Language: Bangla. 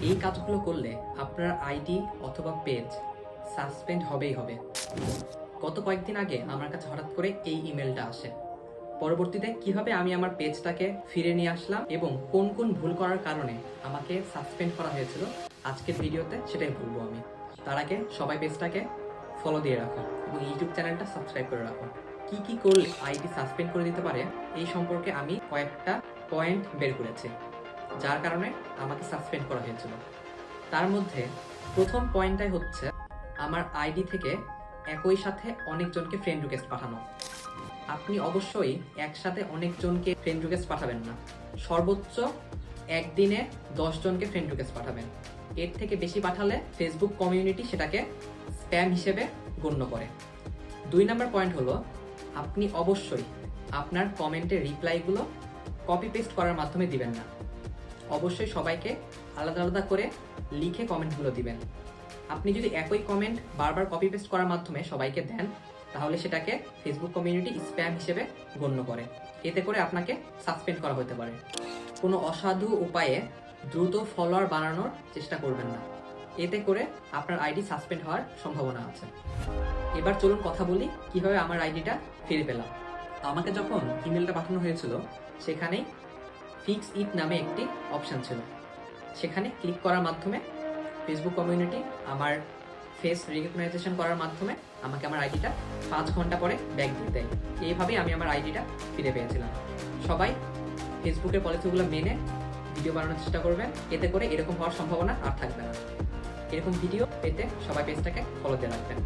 এই কাজগুলো করলে আপনার আইডি অথবা পেজ সাসপেন্ড হবেই হবে। গত কয়েকদিন আগে আমার কাছে হঠাৎ করে এই ইমেলটা আসে। পরবর্তীতে কিভাবে আমি আমার পেজটাকে ফিরে নিয়ে আসলাম এবং কোন কোন ভুল করার কারণে আমাকে সাসপেন্ড করা হয়েছিল আজকের ভিডিওতে সেটাই বলবো আমি। তার আগে সবাই পেজটাকে ফলো দিয়ে রাখো এবং ইউটিউব চ্যানেলটা সাবস্ক্রাইব করে রাখো। কি কি করলে আইডি সাসপেন্ড করে দিতে পারে এই সম্পর্কে আমি কয়েকটা পয়েন্ট বের করেছি যার কারণে আমাকে সাসপেন্ড করা হয়েছিল। তার মধ্যে প্রথম পয়েন্টটাই হচ্ছে আমার আইডি থেকে একই সাথে অনেকজনকে ফ্রেন্ড রিকোয়েস্ট পাঠানো। আপনি অবশ্যই একসাথে অনেকজনকে ফ্রেন্ড রিকোয়েস্ট পাঠাবেন না, সর্বোচ্চ একদিনে 10 জনকে ফ্রেন্ড রিকোয়েস্ট পাঠাবেন। এর থেকে বেশি পাঠালে ফেসবুক কমিউনিটি সেটাকে স্প্যাম হিসেবে গণ্য করে। 2 নম্বর পয়েন্ট হলো আপনি অবশ্যই আপনার কমেন্টের রিপ্লাইগুলো কপি পেস্ট করার মাধ্যমে দিবেন না। অবশ্যই সবাইকে আলাদা আলাদা করে লিখে কমেন্টগুলো দিবেন। আপনি যদি একই কমেন্ট বারবার কপি পেস্ট করার মাধ্যমে সবাইকে দেন তাহলে সেটাকে ফেসবুক কমিউনিটি স্প্যাম হিসেবে গণ্য করে। এতে করে আপনাকে সাসপেন্ড করা হতে পারে। কোনো অসাধু উপায়ে দ্রুত ফলোয়ার বানানোর চেষ্টা করবেন না, এতে করে আপনার আইডি সাসপেন্ড হওয়ার সম্ভাবনা আছে। এবার চলুন কথা বলি কিভাবে আমার আইডিটা ফিরে পেলাম। আমাকে যখন ইমেলটা পাঠানো হয়েছিল সেখানেই ফিক্স ইট নামে একটি অপশান ছিল। সেখানে ক্লিক করার মাধ্যমে ফেসবুক কমিউনিটি আমার ফেস রিকগনাইজেশন করার মাধ্যমে আমাকে আমার আইডিটা 5 ঘন্টা পরে ব্যাক দিয়ে দেয়। এইভাবেই আমি আমার আইডিটা ফিরে পেয়েছিলাম। সবাই ফেসবুকের পলিসিগুলো মেনে ভিডিও বানানোর চেষ্টা করবেন, এতে করে এরকম হওয়ার সম্ভাবনা আর থাকবে না। এরকম ভিডিও পেতে সবাই পেজটাকে ফলো দিয়ে রাখবেন।